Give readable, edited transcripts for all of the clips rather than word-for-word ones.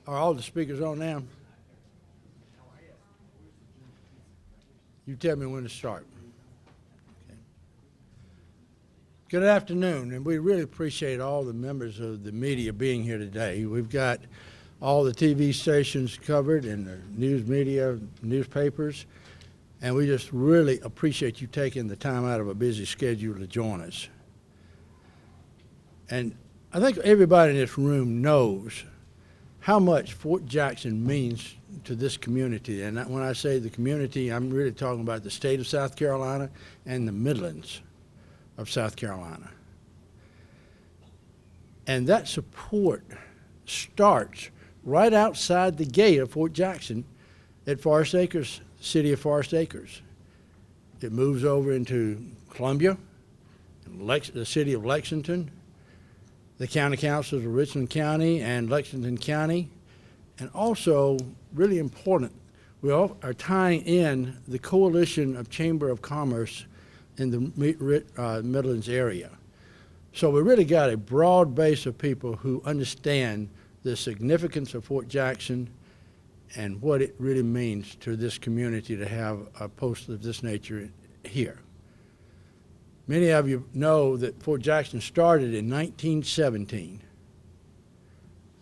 Are all the speakers on now? You tell me when to start. Okay. Good afternoon, and we really appreciate all the members of the media being here today. We've got all the TV stations covered and the news media, newspapers, and we just really appreciate you taking the time out of a busy schedule to join us. And I think everybody in this room knows how much Fort Jackson means to this community. And when I say the community, I'm really talking about the state of South Carolina and the Midlands of South Carolina. And that support starts right outside the gate of Fort Jackson at Forest Acres, city of Forest Acres. It moves over into Columbia, the city of Lexington, the county councils of Richland County and Lexington County, and also, really important, we all are tying in the Coalition of Chamber of Commerce in the Midlands area. So we really got a broad base of people who understand the significance of Fort Jackson and what it really means to this community to have a post of this nature here. Many of you know that Fort Jackson started in 1917.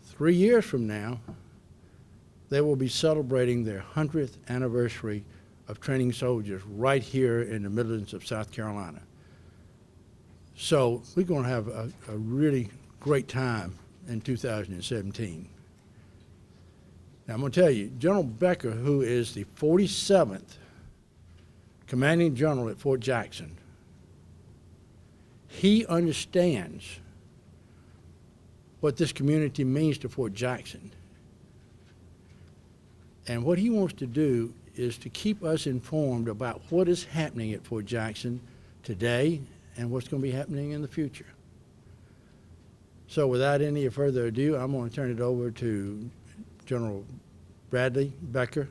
3 years from now, they will be celebrating their 100th anniversary of training soldiers right here in the Midlands of South Carolina. So we're going to have a really great time in 2017. Now I'm going to tell you, General Becker, who is the 47th Commanding General at Fort Jackson, he understands what this community means to Fort Jackson. And what he wants to do is to keep us informed about what is happening at Fort Jackson today and what's going to be happening in the future. So without any further ado, I'm going to turn it over to General Bradley Becker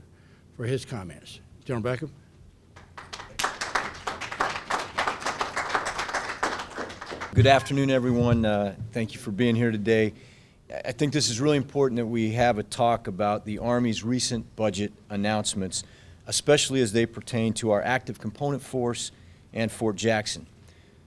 for his comments. General Becker. Good afternoon, everyone. Thank you for being here today. I think this is really important that we have a talk about the Army's recent budget announcements, especially as they pertain to our active component force and Fort Jackson.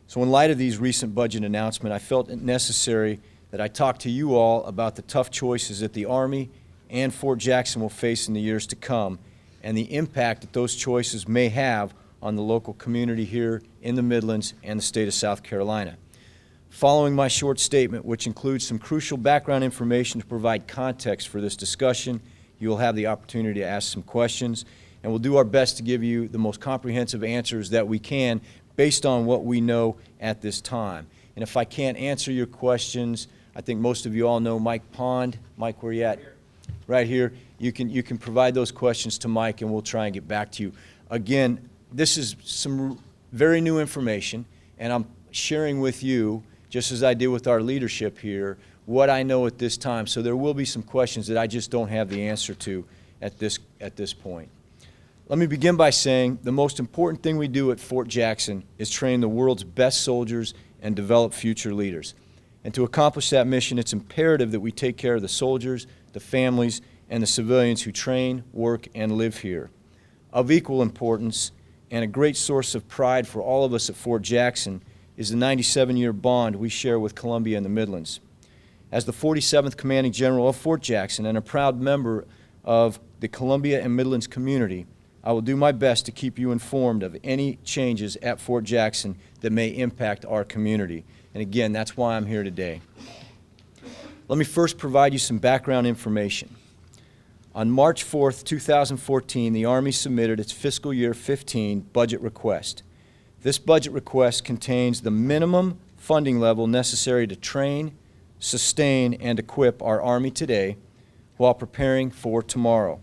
So in light of these recent budget announcements, I felt it necessary that I talk to you all about the tough choices that the Army and Fort Jackson will face in the years to come and the impact that those choices may have on the local community here in the Midlands and the state of South Carolina. Following my short statement, which includes some crucial background information to provide context for this discussion, you will have the opportunity to ask some questions, and we'll do our best to give you the most comprehensive answers that we can based on what we know at this time. And if I can't answer your questions, I think most of you all know Mike Pond. Mike, where are you at? Right here. You can provide those questions to Mike, and we'll try and get back to you. Again, this is some very new information, and I'm sharing with you, just as I did with our leadership here, what I know at this time. So there will be some questions that I just don't have the answer to at this point. Let me begin by saying the most important thing we do at Fort Jackson is train the world's best soldiers and develop future leaders. And to accomplish that mission, it's imperative that we take care of the soldiers, the families, and the civilians who train, work, and live here. Of equal importance, and a great source of pride for all of us at Fort Jackson, is the 97-year bond we share with Columbia and the Midlands. As the 47th Commanding General of Fort Jackson and a proud member of the Columbia and Midlands community, I will do my best to keep you informed of any changes at Fort Jackson that may impact our community. And again, that's why I'm here today. Let me first provide you some background information. On March 4th, 2014, the Army submitted its fiscal year 15 budget request. This budget request contains the minimum funding level necessary to train, sustain, and equip our Army today while preparing for tomorrow.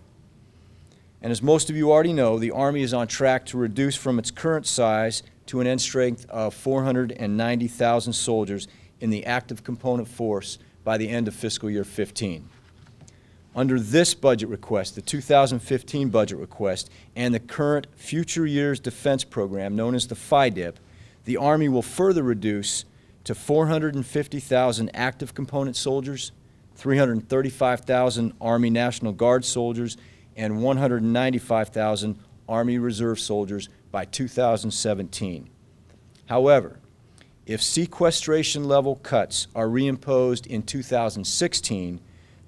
And as most of you already know, the Army is on track to reduce from its current size to an end strength of 490,000 soldiers in the active component force by the end of fiscal year 15. Under this budget request, the 2015 budget request, and the current Future Years Defense Program, known as the FYDP, the Army will further reduce to 450,000 active component soldiers, 335,000 Army National Guard soldiers, and 195,000 Army Reserve soldiers by 2017. However, if sequestration level cuts are reimposed in 2016,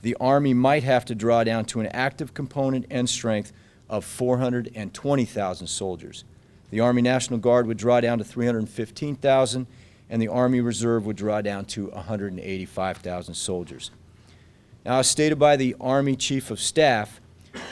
the Army might have to draw down to an active component end strength of 420,000 soldiers. The Army National Guard would draw down to 315,000, and the Army Reserve would draw down to 185,000 soldiers. Now, as stated by the Army Chief of Staff,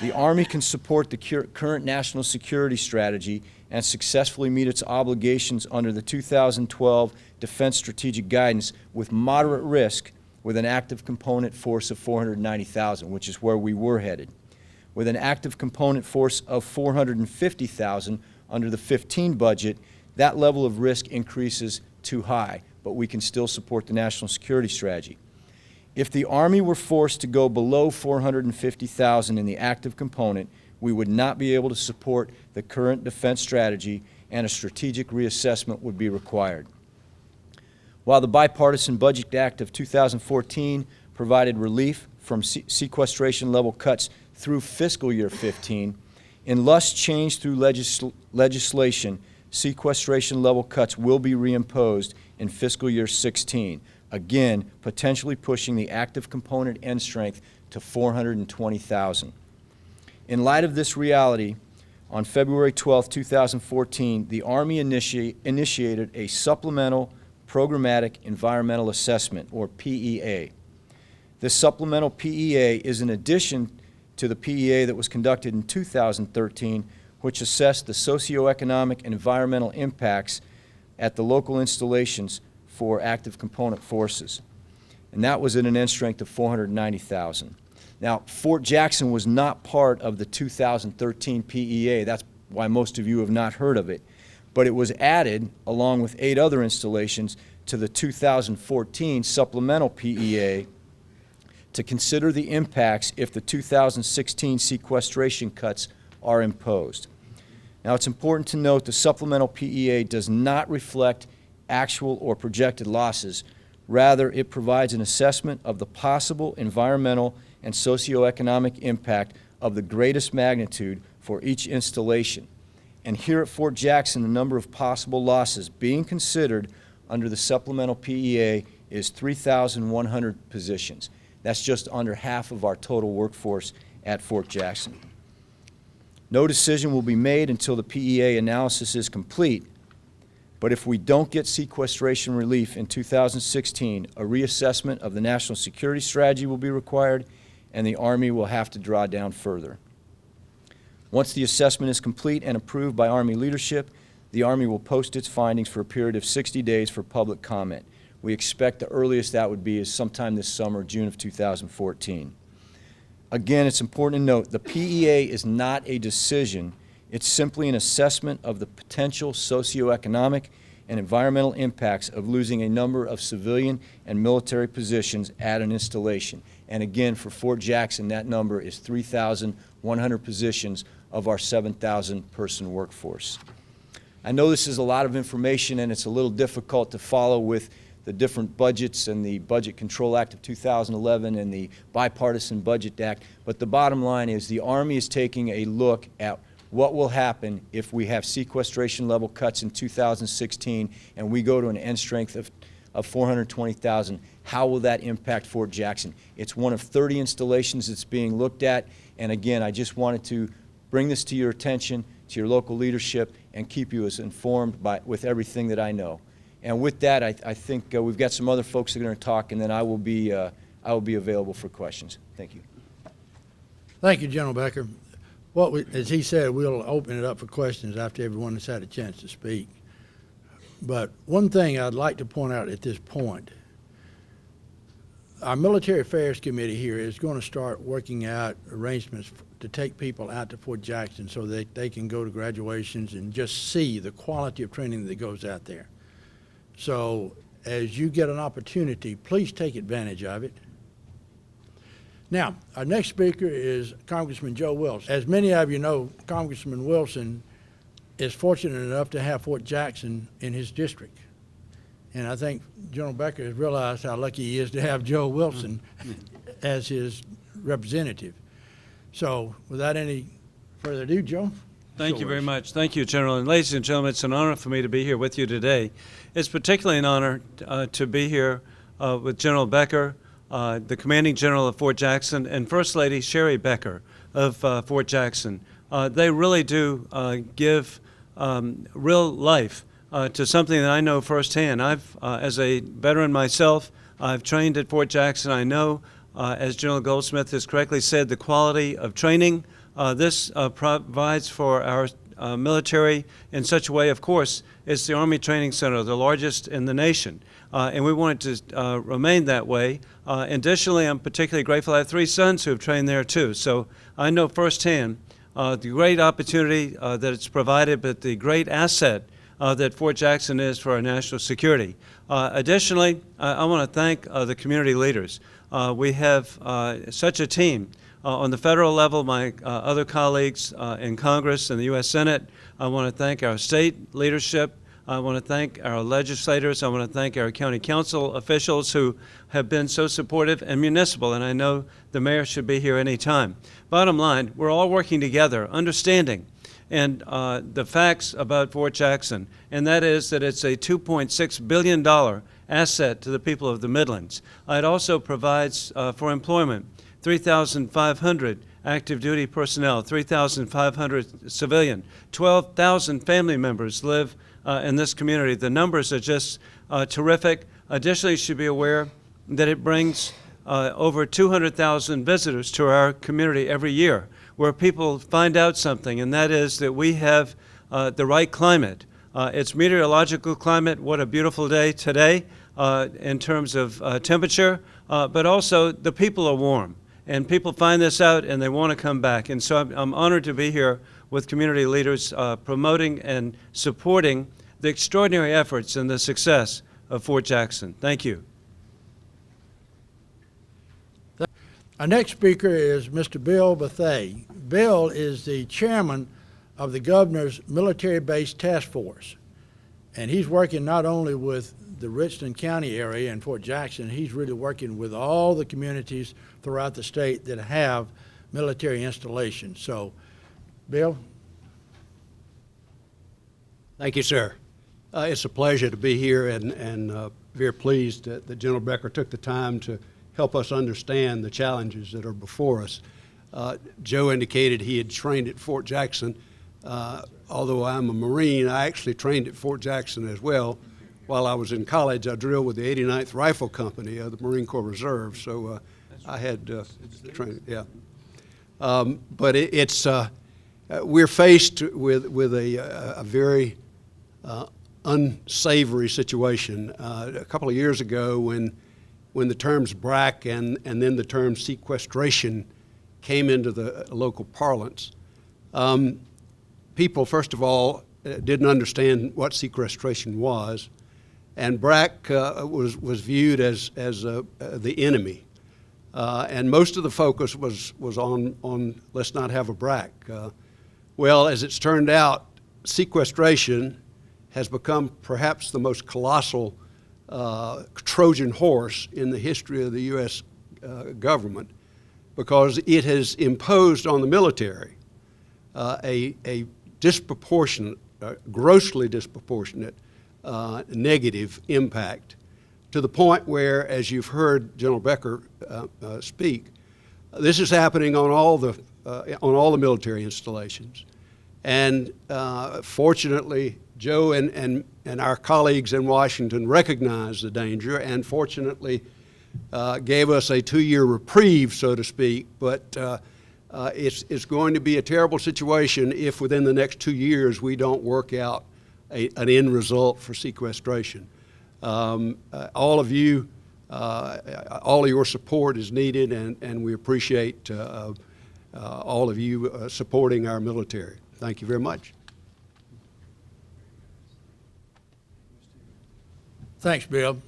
the Army can support the current national security strategy and successfully meet its obligations under the 2012 Defense Strategic Guidance with moderate risk with an active component force of 490,000, which is where we were headed. With an active component force of 450,000 under the 15 budget, that level of risk increases too high, but we can still support the national security strategy. If the Army were forced to go below 450,000 in the active component, we would not be able to support the current defense strategy, and a strategic reassessment would be required. While the Bipartisan Budget Act of 2014 provided relief from sequestration level cuts through fiscal year 15, unless changed through legislation, sequestration level cuts will be reimposed in fiscal year 16, again, potentially pushing the active component end strength to 420,000. In light of this reality, on February 12, 2014, the Army initiated a supplemental programmatic environmental assessment, or PEA. This supplemental PEA is in addition to the PEA that was conducted in 2013, which assessed the socioeconomic and environmental impacts at the local installations for active component forces. And that was at an end strength of 490,000. Now, Fort Jackson was not part of the 2013 PEA. That's why most of you have not heard of it. But it was added, along with 8 other installations, to the 2014 supplemental PEA to consider the impacts if the 2016 sequestration cuts are imposed. Now, it's important to note the supplemental PEA does not reflect actual or projected losses. Rather, it provides an assessment of the possible environmental and socioeconomic impact of the greatest magnitude for each installation. And here at Fort Jackson, the number of possible losses being considered under the supplemental PEA is 3,100 positions. That's just under half of our total workforce at Fort Jackson. No decision will be made until the PEA analysis is complete, but if we don't get sequestration relief in 2016, a reassessment of the national security strategy will be required, and the Army will have to draw down further. Once the assessment is complete and approved by Army leadership, the Army will post its findings for a period of 60 days for public comment. We expect the earliest that would be is sometime this summer, June of 2014. Again, it's important to note the PEA is not a decision. It's simply an assessment of the potential socioeconomic and environmental impacts of losing a number of civilian and military positions at an installation. And again, for Fort Jackson, that number is 3,100 positions of our 7,000 person workforce. I know this is a lot of information and it's a little difficult to follow with the different budgets and the Budget Control Act of 2011 and the Bipartisan Budget Act, but the bottom line is the Army is taking a look at what will happen if we have sequestration level cuts in 2016 and we go to an end strength of 420,000. How will that impact Fort Jackson? It's one of 30 installations that's being looked at, and again, I just wanted to bring this to your attention, to your local leadership, and keep you as informed with everything that I know. And with that, I think we've got some other folks that are going to talk, and then I will be available for questions. Thank you. Thank you, General Becker. As he said, we'll open it up for questions after everyone has had a chance to speak. But one thing I'd like to point out at this point, our Military Affairs Committee here is going to start working out arrangements to take people out to Fort Jackson so that they can go to graduations and just see the quality of training that goes out there. So as you get an opportunity, please take advantage of it. Now, our next speaker is Congressman Joe Wilson. As many of you know, Congressman Wilson is fortunate enough to have Fort Jackson in his district. And I think General Becker has realized how lucky he is to have Joe Wilson as his representative. So without any further ado, Joe. Thank you very much. Thank you, General. And ladies and gentlemen, it's an honor for me to be here with you today. It's particularly an honor to be here with General Becker, the Commanding General of Fort Jackson, and First Lady Sherry Becker of Fort Jackson. They really do give real life to something that I know firsthand. As a veteran myself, I've trained at Fort Jackson. I know, as General Goldsmith has correctly said, the quality of training this provides for our military in such a way. Of course, it's the Army Training Center, the largest in the nation, and we want it to remain that way. Additionally, I'm particularly grateful. I have 3 sons who have trained there too, so I know firsthand the great opportunity that it's provided, but the great asset that Fort Jackson is for our national security. Additionally, I want to thank the community leaders. We have such a team. On the federal level, my other colleagues in Congress and the U.S. Senate, I want to thank our state leadership. I want to thank our legislators. I want to thank our county council officials who have been so supportive, and municipal, and I know the mayor should be here any time. Bottom line, we're all working together, understanding and the facts about Fort Jackson, and that is that it's a $2.6 billion asset to the people of the Midlands. It also provides for employment. 3,500 active duty personnel, 3,500 civilian, 12,000 family members live in this community. The numbers are just terrific. Additionally, you should be aware that it brings over 200,000 visitors to our community every year, where people find out something, and that is that we have the right climate. It's meteorological climate. What a beautiful day today in terms of temperature, but also the people are warm. And people find this out and they want to come back. And so I'm honored to be here with community leaders promoting and supporting the extraordinary efforts and the success of Fort Jackson. Thank you. Our next speaker is Mr. Bill Bethea. Bill is the chairman of the governor's military base task force. And he's working not only with the Richland County area and Fort Jackson, he's really working with all the communities throughout the state that have military installations. So, Bill? Thank you, sir. It's a pleasure to be here, and very pleased that General Becker took the time to help us understand the challenges that are before us. Joe indicated he had trained at Fort Jackson. Although I'm a Marine, I actually trained at Fort Jackson as well. While I was in college, I drilled with the 89th Rifle Company of the Marine Corps Reserve, so I had training, yeah. But we're faced with a very unsavory situation. A couple of years ago, when the terms BRAC and then the term sequestration came into the local parlance, people, first of all, didn't understand what sequestration was, and BRAC was viewed as the enemy. And most of the focus was on let's not have a BRAC. Well, as it's turned out, sequestration has become perhaps the most colossal Trojan horse in the history of the U.S. Government, because it has imposed on the military a disproportionate, grossly disproportionate negative impact, to the point where, as you've heard General Becker speak, this is happening on all the military installations. And fortunately, Joe and our colleagues in Washington recognized the danger, and fortunately gave us a 2-year reprieve, so to speak. But it's going to be a terrible situation if within the next 2 years we don't work out an end result for sequestration. All of you, all of your support is needed, and we appreciate all of you supporting our military. Thank you very much. Thanks, Bill.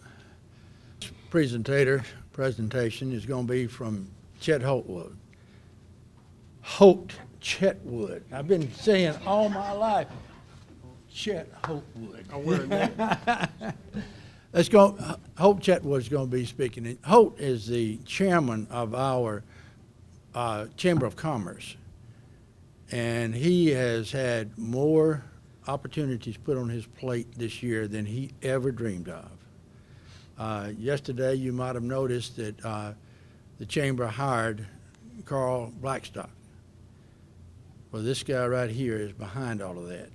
Presentation is going to be from Chet Holtwood. Chetwood. I've been saying all my life, Chet Holtwood. Let's go, Holt Chetwood's going to be speaking. Holt is the chairman of our Chamber of Commerce, and he has had more opportunities put on his plate this year than he ever dreamed of. Yesterday, you might have noticed that the Chamber hired Carl Blackstock. Well, this guy right here is behind all of that,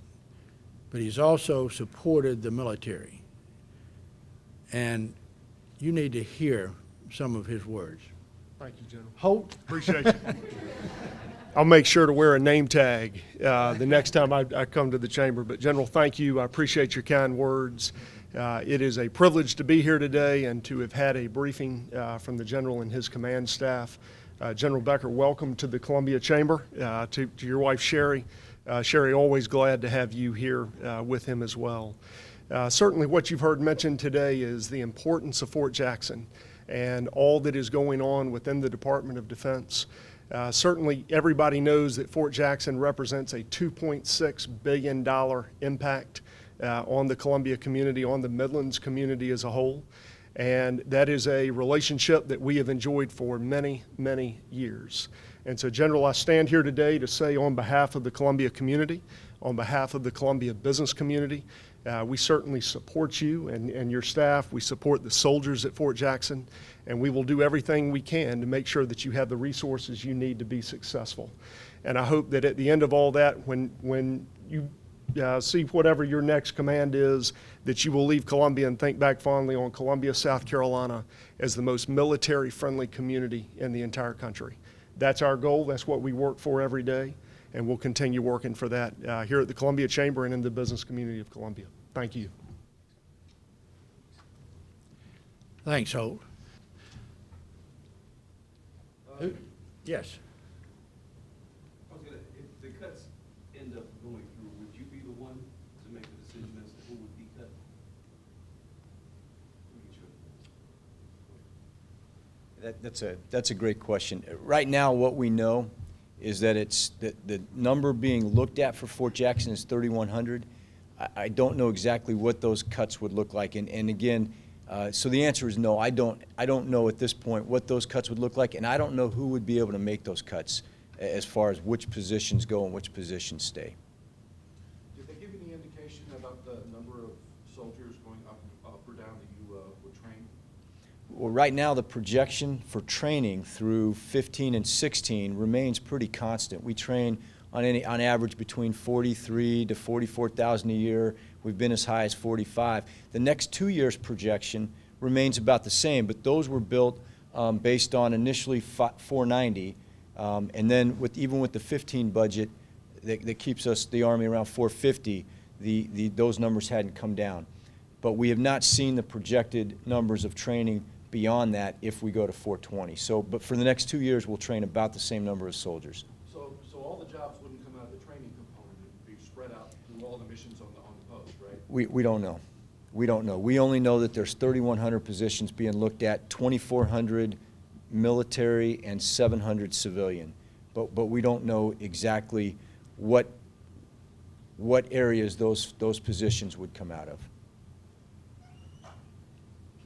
but he's also supported the military. And you need to hear some of his words. Thank you, General. Holt? Appreciate you. I'll make sure to wear a name tag the next time I come to the chamber. But General, thank you. I appreciate your kind words. It is a privilege to be here today and to have had a briefing from the General and his command staff. General Becker, welcome to the Columbia Chamber. To your wife, Sherry. Sherry, always glad to have you here with him as well. Certainly what you've heard mentioned today is the importance of Fort Jackson and all that is going on within the Department of Defense. Certainly everybody knows that Fort Jackson represents a $2.6 billion impact on the Columbia community, on the Midlands community as a whole. And that is a relationship that we have enjoyed for many, many years. And so, General, I stand here today to say on behalf of the Columbia community, on behalf of the Columbia business community, we certainly support you and your staff. We support the soldiers at Fort Jackson, and we will do everything we can to make sure that you have the resources you need to be successful. And I hope that at the end of all that, when you see whatever your next command is, that you will leave Columbia and think back fondly on Columbia, South Carolina as the most military-friendly community in the entire country. That's our goal. That's what we work for every day. And we'll continue working for that here at the Columbia Chamber and in the business community of Columbia. Thank you. Thanks, Holt. Yes. I was gonna, if the cuts end up going through, would you be the one to make the decision as to who would be cut? That's a great question. Right now, what we know is that it's the number being looked at for Fort Jackson is 3,100. I don't know exactly what those cuts would look like, and again, so the answer is no. I don't know at this point what those cuts would look like, and I don't know who would be able to make those cuts as far as which positions go and which positions stay. Did they give any indication about the number of soldiers going up or down that you would train? Well, right now, the projection for training through 15 and 16 remains pretty constant. We train on average between 43 to 44,000 a year. We've been as high as 45. The next 2 years projection remains about the same, but those were built based on initially 490, and then even with the 15 budget that keeps us, the Army, around 450, those numbers hadn't come down. But we have not seen the projected numbers of training beyond that if we go to 420. So, but for the next 2 years, we'll train about the same number of soldiers. So all the jobs wouldn't come out of the training component, it'd be spread out through all the missions on the post, right? We don't know. We don't know. We only know that there's 3,100 positions being looked at, 2,400 military and 700 civilian. But we don't know exactly what areas those positions would come out of.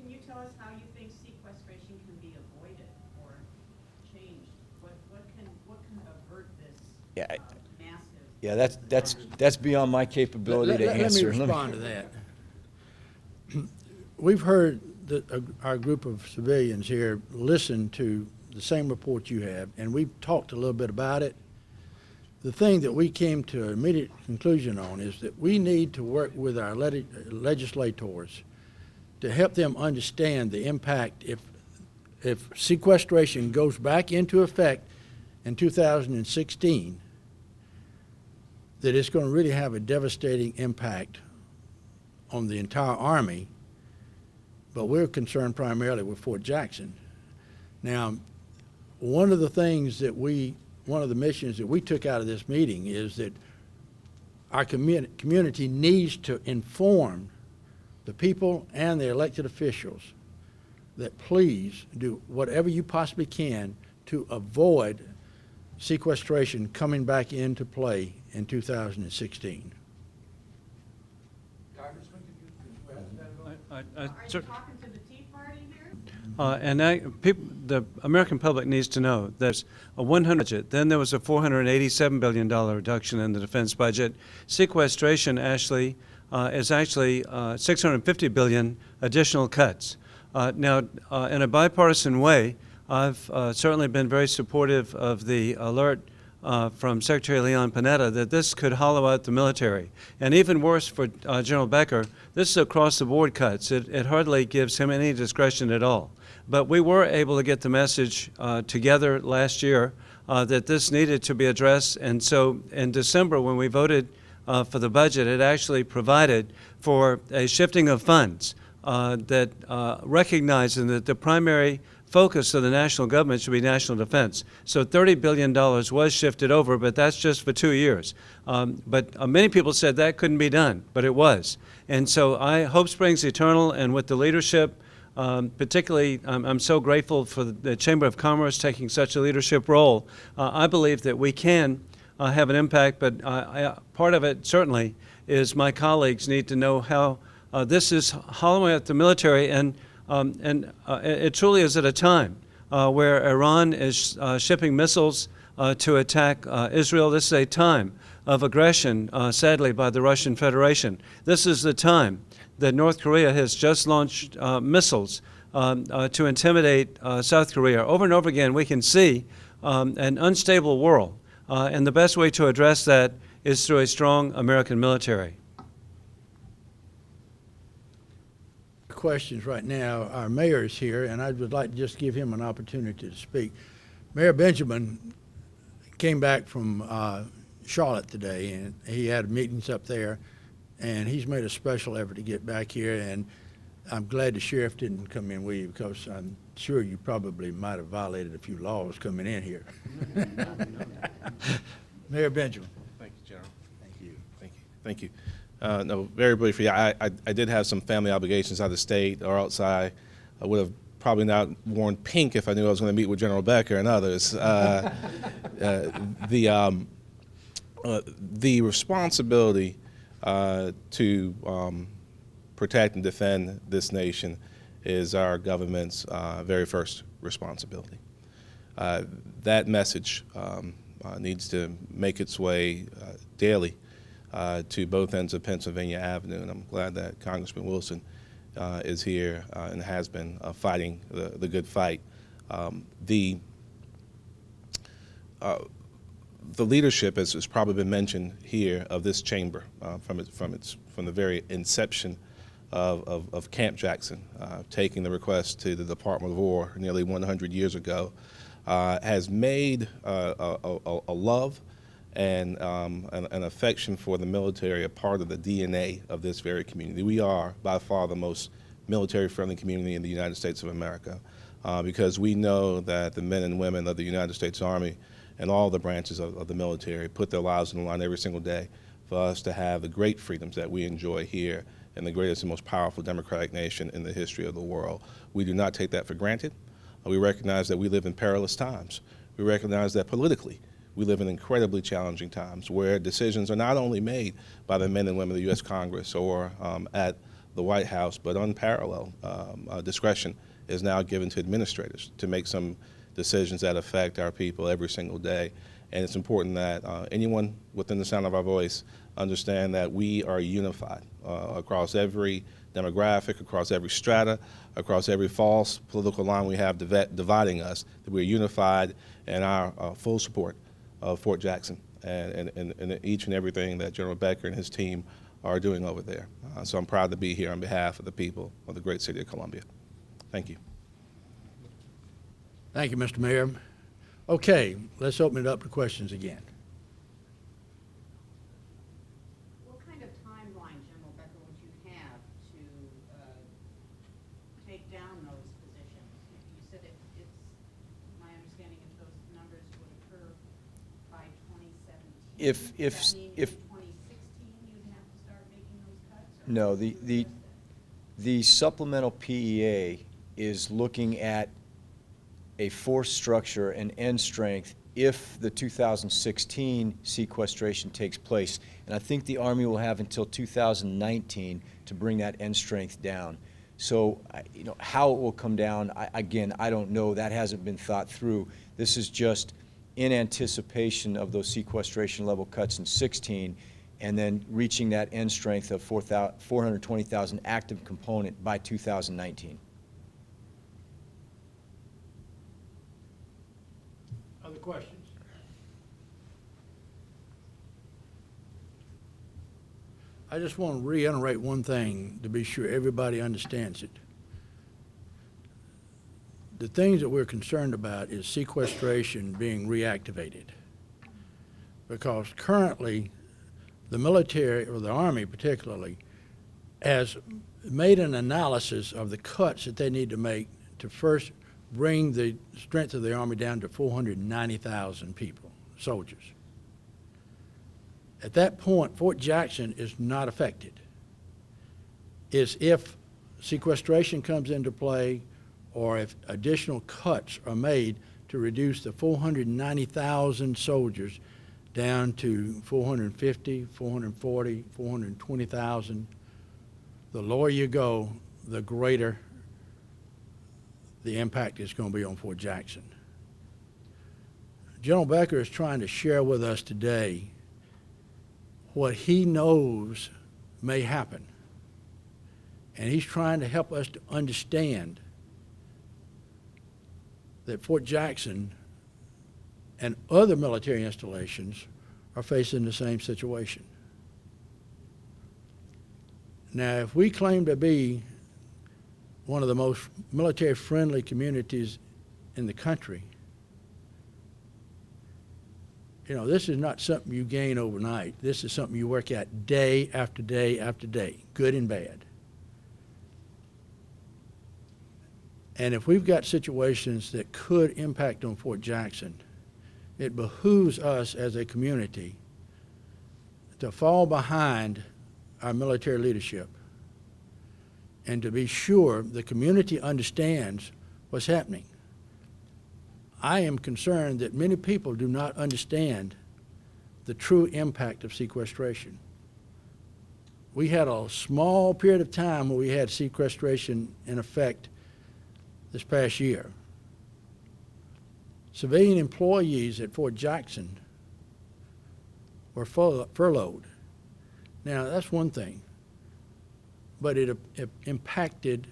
Can you tell us how you think sequestration can be avoided or changed? What can avert this Yeah, massive? Yeah, that's beyond my capability to answer. Let me respond to that. We've heard that our group of civilians here listen to the same report you have, and we've talked a little bit about it. The thing that we came to an immediate conclusion on is that we need to work with our legislators to help them understand the impact if sequestration goes back into effect in 2016, that it's going to really have a devastating impact on the entire Army, but we're concerned primarily with Fort Jackson. Now, one of the missions that we took out of this meeting is that our community needs to inform the people and the elected officials that please do whatever you possibly can to avoid sequestration coming back into play in 2016. Congressman, could you add to that at all? Are you Sir- talking to the Tea Party here? The American public needs to know there's a 100 budget. Then there was a $487 billion reduction in the defense budget. Sequestration, Ashley, is actually $650 billion additional cuts. Now, in a bipartisan way, I've certainly been very supportive of the alert from Secretary Leon Panetta that this could hollow out the military. And even worse for General Becker, this is across-the-board cuts. It hardly gives him any discretion at all. But we were able to get the message together last year that this needed to be addressed. And so in December, when we voted for the budget, it actually provided for a shifting of funds that recognizing that the primary focus of the national government should be national defense. So $30 billion was shifted over, but that's just for 2 years. But many people said that couldn't be done, but it was. And so I hope springs eternal, and with the leadership, particularly I'm so grateful for the Chamber of Commerce taking such a leadership role. I believe that we can have an impact, but part of it certainly is my colleagues need to know how this is hollowing out the military, and it truly is at a time where Iran is shipping missiles to attack Israel. This is a time of aggression, sadly, by the Russian Federation. This is the time that North Korea has just launched missiles to intimidate South Korea. Over and over again, we can see an unstable world, and the best way to address that is through a strong American military. Questions right now. Our mayor is here, and I would like to just give him an opportunity to speak. Mayor Benjamin came back from Charlotte today, and he had meetings up there, and he's made a special effort to get back here, and I'm glad the sheriff didn't come in with you, because I'm sure you probably might have violated a few laws coming in here. Mayor Benjamin. Thank you, General. Thank you. Thank you. Thank you. No, very briefly, I did have some family obligations out of the state or outside. I would have probably not worn pink if I knew I was going to meet with General Becker and others. The responsibility to protect and defend this nation is our government's very first responsibility. That message needs to make its way daily to both ends of Pennsylvania Avenue, and I'm glad that Congressman Wilson is here and has been fighting the good fight. The leadership, as has probably been mentioned here, of this chamber from the very inception of Camp Jackson, taking the request to the Department of War nearly 100 years ago, has made a love and an affection for the military a part of the DNA of this very community. We are by far the most military-friendly community in the United States of America because we know that the men and women of the United States Army and all the branches of the military put their lives on the line every single day for us to have the great freedoms that we enjoy here in the greatest and most powerful democratic nation in the history of the world. We do not take that for granted. We recognize that we live in perilous times. We recognize that politically, we live in incredibly challenging times where decisions are not only made by the men and women of the U.S. Congress or at the White House, but unparalleled discretion is now given to administrators to make some decisions that affect our people every single day. And it's important that anyone within the sound of our voice understand that we are unified across every demographic, across every strata, across every false political line we have dividing us, that we're unified in our full support of Fort Jackson and each and everything that General Becker and his team are doing over there. So I'm proud to be here on behalf of the people of the great city of Columbia. Thank you. Thank you, Mr. Mayor. Okay, let's open it up to questions again. What kind of timeline, General Becker, would you have to take down those positions? You said it's, my understanding is those numbers would occur by 2017. If Does that mean if in 2016 you'd have to start making those cuts? Or No, how would you address that? the supplemental PEA is looking at a force structure and end strength if the 2016 sequestration takes place. And I think the Army will have until 2019 to bring that end strength down. So, how it will come down, again, I don't know. That hasn't been thought through. This is just in anticipation of those sequestration level cuts in 16, and then reaching that end strength of 420,000 active component by 2019. Other questions? I just want to reiterate one thing to be sure everybody understands it. The things that we're concerned about is sequestration being reactivated. Because currently, the military, or the Army particularly, has made an analysis of the cuts that they need to make to first bring the strength of the Army down to 490,000 people, soldiers. At that point, Fort Jackson is not affected. It's if sequestration comes into play or if additional cuts are made to reduce the 490,000 soldiers down to 450, 440, 420,000. The lower you go, the greater the impact is going to be on Fort Jackson. General Becker is trying to share with us today what he knows may happen. And he's trying to help us to understand that Fort Jackson and other military installations are facing the same situation. Now, if we claim to be one of the most military-friendly communities in the country, this is not something you gain overnight. This is something you work at day after day after day, good and bad. And if we've got situations that could impact on Fort Jackson, it behooves us as a community to fall behind our military leadership and to be sure the community understands what's happening. I am concerned that many people do not understand the true impact of sequestration. We had a small period of time where we had sequestration in effect this past year. Civilian employees at Fort Jackson were furloughed. Now, that's one thing, but it impacted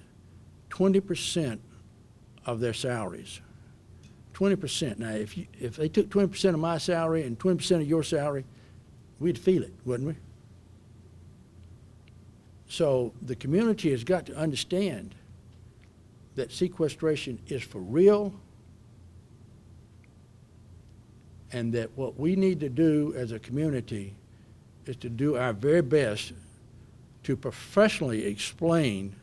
20% of their salaries. 20%. Now, if they took 20% of my salary and 20% of your salary, we'd feel it, wouldn't we? So the community has got to understand that sequestration is for real, and that what we need to do as a community is to do our very best to professionally explain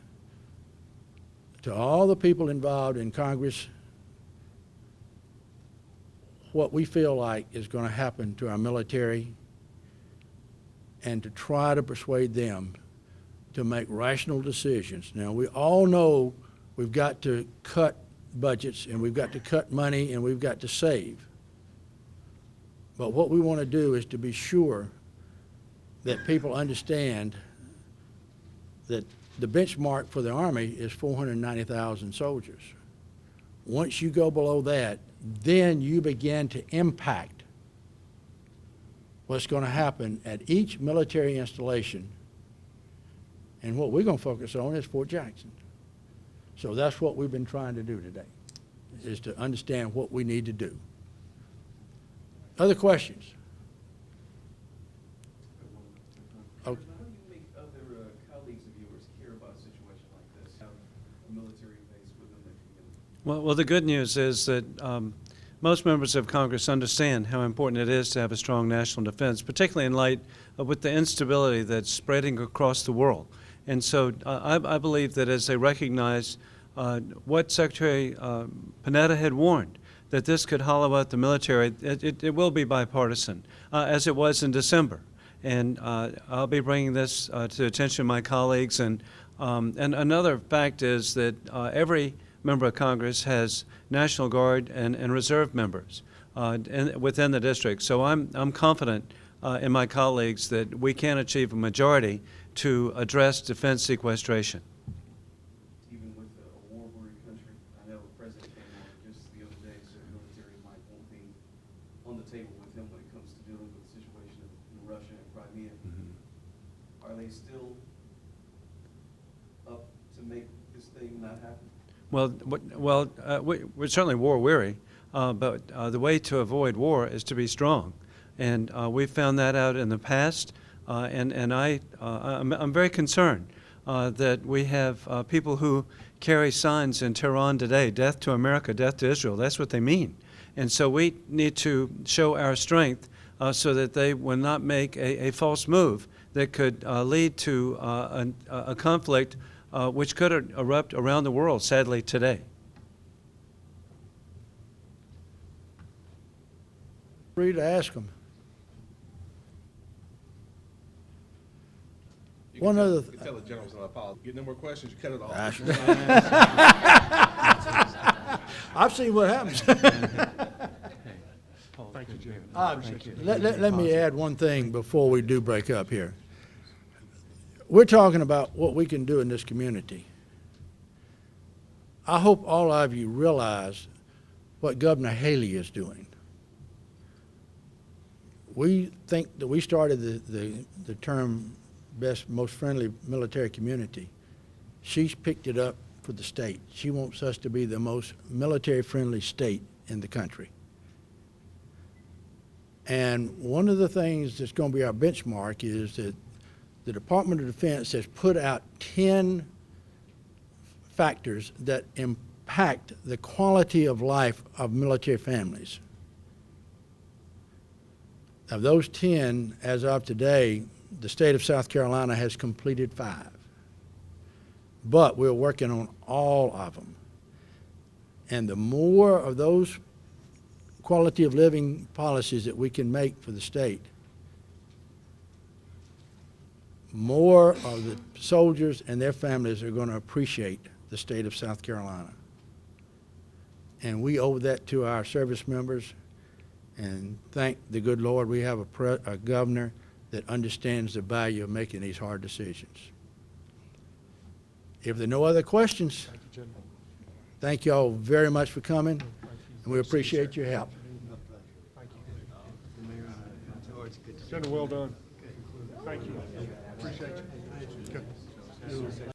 to all the people involved in Congress what we feel like is going to happen to our military, and to try to persuade them to make rational decisions. Now, we all know we've got to cut budgets, and we've got to cut money, and we've got to save. But what we want to do is to be sure that people understand that the benchmark for the Army is 490,000 soldiers. Once you go below that, then you begin to impact what's going to happen at each military installation. And what we're going to focus on is Fort Jackson. So that's what we've been trying to do today, is to understand what we need to do. Other questions? Okay. How do you make other colleagues of yours care about a situation like this, have a military base within the community? Well, the good news is that most members of Congress understand how important it is to have a strong national defense, particularly in light of with the instability that's spreading across the world. And so I believe that as they recognize what Secretary Panetta had warned, that this could hollow out the military, it will be bipartisan, as it was in December. And I'll be bringing this to the attention of my colleagues. And another fact is that every member of Congress has National Guard and Reserve members within the district. So I'm confident in my colleagues that we can achieve a majority to address defense sequestration. when it comes to dealing with the situation in Russia and Crimea. Are they still up to make this thing not happen? We're certainly war weary, but the way to avoid war is to be strong, and we've found that out in the past. I'm very concerned that we have people who carry signs in Tehran today: "Death to America, death to Israel." That's what they mean, and so we need to show our strength so that they will not make a false move that could lead to a conflict which could erupt around the world, sadly, today. Free to ask them. One other. You can tell the general's not apology. Get no more questions, you cut it off. I've seen what happens. Thank you, Jim. Let me add one thing before we do break up here. We're talking about what we can do in this community. I hope all of you realize what Governor Haley is doing. We think that we started the term best, most friendly military community. She's picked it up for the state. She wants us to be the most military-friendly state in the country. And one of the things that's going to be our benchmark is that the Department of Defense has put out 10 factors that impact the quality of life of military families. Of those 10, as of today, the state of South Carolina has completed 5. But we're working on all of them. And the more of those quality of living policies that we can make for the state, more of the soldiers and their families are going to appreciate the state of South Carolina. And we owe that to our service members. And thank the good Lord we have a governor that understands the value of making these hard decisions. If there are no other questions, thank you all very much for coming, and we appreciate your help. General, well done. Thank you. Appreciate you. Good.